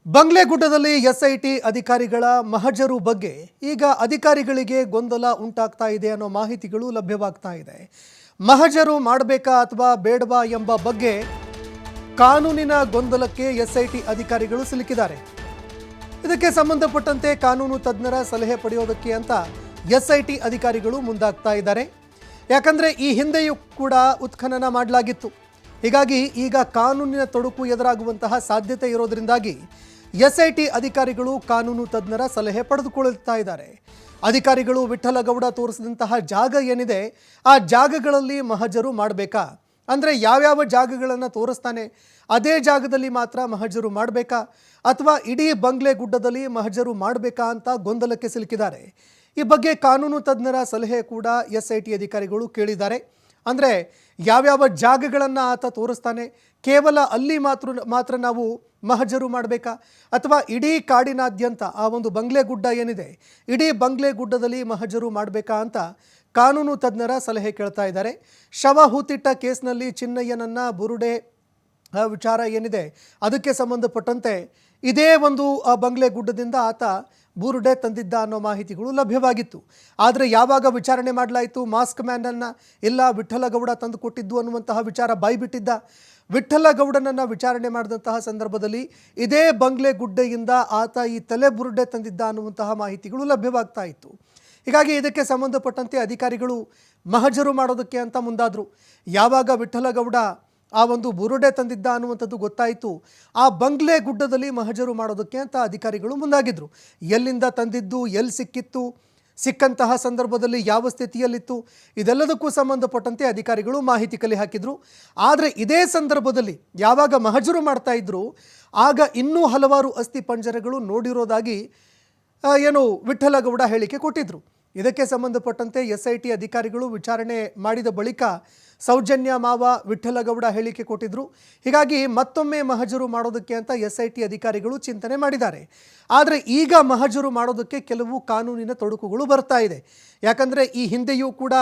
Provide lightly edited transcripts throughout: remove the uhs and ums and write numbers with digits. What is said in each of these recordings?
ಬಂಗ್ಲೆಗುಡ್ಡದಲ್ಲಿ SIT ಅಧಿಕಾರಿಗಳ ಮಹಜರು ಬಗ್ಗೆ ಈಗ ಅಧಿಕಾರಿಗಳಿಗೆ ಗೊಂದಲ ಉಂಟಾಗ್ತಾ ಇದೆ ಅನ್ನೋ ಮಾಹಿತಿಗಳು ಲಭ್ಯವಾಗ್ತಾ ಇದೆ. ಮಹಜರು ಮಾಡಬೇಕಾ ಅಥವಾ ಬೇಡವಾ ಎಂಬ ಬಗ್ಗೆ ಕಾನೂನಿನ ಗೊಂದಲಕ್ಕೆ ಎಸ್ಐಟಿ ಅಧಿಕಾರಿಗಳು ಸಿಲುಕಿದ್ದಾರೆ. ಇದಕ್ಕೆ ಸಂಬಂಧಪಟ್ಟಂತೆ ಕಾನೂನು ತಜ್ಞರ ಸಲಹೆ ಪಡೆಯೋದಕ್ಕೆ ಅಂತ ಎಸ್ಐಟಿ ಅಧಿಕಾರಿಗಳು ಮುಂದಾಗ್ತಾ ಇದ್ದಾರೆ. ಯಾಕಂದ್ರೆ ಈ ಹಿಂದೆಯೂ ಕೂಡ ಉತ್ಖನನ ಮಾಡಲಾಗಿತ್ತು. ಹೀಗಾಗಿ ಈಗ ಕಾನೂನಿನ ತೊಡಕು ಎದುರಾಗುವಂತಹ ಸಾಧ್ಯತೆ ಇರೋದ್ರಿಂದಾಗಿ ಎಸ್ಐಟಿ ಅಧಿಕಾರಿಗಳು ಕಾನೂನು ತಜ್ಞರ ಸಲಹೆ ಪಡೆದುಕೊಳ್ಳುತ್ತಾ ಇದ್ದಾರೆ. ಅಧಿಕಾರಿಗಳು ವಿಠ್ಠಲಗೌಡ ತೋರಿಸಿದಂತಹ ಜಾಗ ಏನಿದೆ ಆ ಜಾಗಗಳಲ್ಲಿ ಮಹಜರು ಮಾಡಬೇಕಾ, ಅಂದರೆ ಯಾವ್ಯಾವ ಜಾಗಗಳನ್ನು ತೋರಿಸ್ತಾನೆ ಅದೇ ಜಾಗದಲ್ಲಿ ಮಾತ್ರ ಮಹಜರು ಮಾಡಬೇಕಾ ಅಥವಾ ಇಡೀ ಬಂಗ್ಲೆಗುಡ್ಡದಲ್ಲಿ ಮಹಜರು ಮಾಡಬೇಕಾ ಅಂತ ಗೊಂದಲಕ್ಕೆ ಸಿಲುಕಿದ್ದಾರೆ. ಈ ಬಗ್ಗೆ ಕಾನೂನು ತಜ್ಞರ ಸಲಹೆ ಕೂಡ ಎಸ್ಐಟಿ ಅಧಿಕಾರಿಗಳು ಕೇಳಿದ್ದಾರೆ. ಅಂದರೆ ಯಾವ್ಯಾವ ಜಾಗಗಳನ್ನು ಆತ ತೋರಿಸ್ತಾನೆ, ಕೇವಲ ಅಲ್ಲಿ ಮಾತ್ರ ನಾವು ಮಹಜರು ಮಾಡಬೇಕಾ ಅಥವಾ ಇಡೀ ಕಾಡಿನಾದ್ಯಂತ ಆ ಒಂದು ಬಂಗ್ಲೆಗುಡ್ಡ ಏನಿದೆ ಇಡೀ ಬಂಗ್ಲೆಗುಡ್ಡದಲ್ಲಿ ಮಹಜರು ಮಾಡಬೇಕಾ ಅಂತ ಕಾನೂನು ತಜ್ಞರ ಸಲಹೆ ಕೇಳ್ತಾ ಇದ್ದಾರೆ. ಶವ ಹೂತಿಟ್ಟ ಕೇಸ್ನಲ್ಲಿ ಚಿನ್ನಯ್ಯನನ್ನ ಬುರುಡೆ ವಿಚಾರ ಏನಿದೆ ಅದಕ್ಕೆ ಸಂಬಂಧಪಟ್ಟಂತೆ ಇದೇ ಒಂದು ಬಂಗ್ಲೆಗುಡ್ಡದಿಂದ ಆತ ಬುರುಡೆ ತಂದಿದ್ದ ಅನ್ನೋ ಮಾಹಿತಿಗಳು ಲಭ್ಯವಾಗಿತ್ತು. ಆದರೆ ಯಾವಾಗ ವಿಚಾರಣೆ ಮಾಡಲಾಯಿತು, ಮಾಸ್ಕ್ ಮ್ಯಾನನ್ನು ಇಲ್ಲ ವಿಠ್ಠಲಗೌಡ ತಂದು ಕೊಟ್ಟಿದ್ದು ಅನ್ನುವಂತಹ ವಿಚಾರ ಬಾಯ್ಬಿಟ್ಟಿದ್ದ. ವಿಠ್ಠಲಗೌಡನನ್ನು ವಿಚಾರಣೆ ಮಾಡಿದಂತಹ ಸಂದರ್ಭದಲ್ಲಿ ಇದೇ ಬಂಗ್ಲೆಗುಡ್ಡೆಯಿಂದ ಆತ ಈ ತಲೆ ಬುರುಡೆ ತಂದಿದ್ದ ಅನ್ನುವಂತಹ ಮಾಹಿತಿಗಳು ಲಭ್ಯವಾಗ್ತಾ ಇತ್ತು. ಹೀಗಾಗಿ ಇದಕ್ಕೆ ಸಂಬಂಧಪಟ್ಟಂತೆ ಅಧಿಕಾರಿಗಳು ಮಹಜರು ಮಾಡೋದಕ್ಕೆ ಅಂತ ಮುಂದಾದರು. ಯಾವಾಗ ವಿಠ್ಠಲಗೌಡ ಆ ಒಂದು ಬುರುಡೆ ತಂದಿದ್ದ ಅನ್ನುವಂಥದ್ದು ಗೊತ್ತಾಯಿತು, ಆ ಬಂಗ್ಲೆಗುಡ್ಡದಲ್ಲಿ ಮಹಜರು ಮಾಡೋದಕ್ಕೆ ಅಂತ ಅಧಿಕಾರಿಗಳು ಮುಂದಾಗಿದ್ದರು. ಎಲ್ಲಿಂದ ತಂದಿದ್ದು, ಎಲ್ಲಿ ಸಿಕ್ಕಿತ್ತು, ಸಿಕ್ಕಂತಹ ಸಂದರ್ಭದಲ್ಲಿ ಯಾವ ಸ್ಥಿತಿಯಲ್ಲಿತ್ತು, ಇದೆಲ್ಲದಕ್ಕೂ ಸಂಬಂಧಪಟ್ಟಂತೆ ಅಧಿಕಾರಿಗಳು ಮಾಹಿತಿ ಕಲೆ ಹಾಕಿದರು. ಆದರೆ ಇದೇ ಸಂದರ್ಭದಲ್ಲಿ ಯಾವಾಗ ಮಹಜರು ಮಾಡ್ತಾ ಇದ್ರು ಆಗ ಇನ್ನೂ ಹಲವಾರು ಅಸ್ಥಿ ಪಂಜರಗಳು ನೋಡಿರೋದಾಗಿ ವಿಠ್ಠಲಗೌಡ ಹೇಳಿಕೆ ಕೊಟ್ಟಿದ್ರು. ಇದಕ್ಕೆ ಸಂಬಂಧಪಟ್ಟಂತೆ ಎಸ್ಐಟಿ ಅಧಿಕಾರಿಗಳು ವಿಚಾರಣೆ ಮಾಡಿದ ಬಳಿಕ ಸೌಜನ್ಯ ಮಾವ ವಿಠ್ಠಲಗೌಡ ಹೇಳಿಕೆ ಕೊಟ್ಟಿದ್ರು. ಹೀಗಾಗಿ ಮತ್ತೊಮ್ಮೆ ಮಹಜರು ಮಾಡೋದಕ್ಕೆ ಅಂತ ಎಸ್ಐಟಿ ಅಧಿಕಾರಿಗಳು ಚಿಂತನೆ ಮಾಡಿದ್ದಾರೆ. ಆದರೆ ಈಗ ಮಹಜರು ಮಾಡೋದಕ್ಕೆ ಕೆಲವು ಕಾನೂನಿನ ತೊಡಕುಗಳು ಬರ್ತಾ ಇದೆ. ಯಾಕಂದರೆ ಈ ಹಿಂದೆಯೂ ಕೂಡ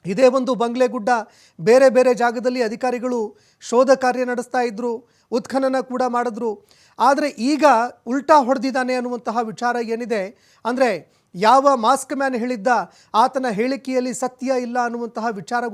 ಇದೇ ಒಂದು ಬಂಗ್ಲೆಗುಡ್ಡ ಬೇರೆ ಬೇರೆ ಜಾಗದಲ್ಲಿ ಅಧಿಕಾರಿಗಳು ಶೋಧ ಕಾರ್ಯ ನಡೆಸ್ತಾ ಇದ್ದರು, ಉತ್ಖನನ ಕೂಡ ಮಾಡಿದ್ರು. ಆದರೆ ಈಗ ಉಲ್ಟಾ ಹೊಡೆದಿದ್ದಾನೆ ಅನ್ನುವಂತಹ ವಿಚಾರ ಏನಿದೆ, ಅಂದರೆ ಯಾವ ಮಾಸ್ಕ್ ಮ್ಯಾನ್ ಹೇಳಿದ್ದ ಆತನ ಹೇಳಿಕೆಯಲ್ಲಿ ಸತ್ಯ ಇಲ್ಲ ಅನ್ನುವಂತಹ ವಿಚಾರ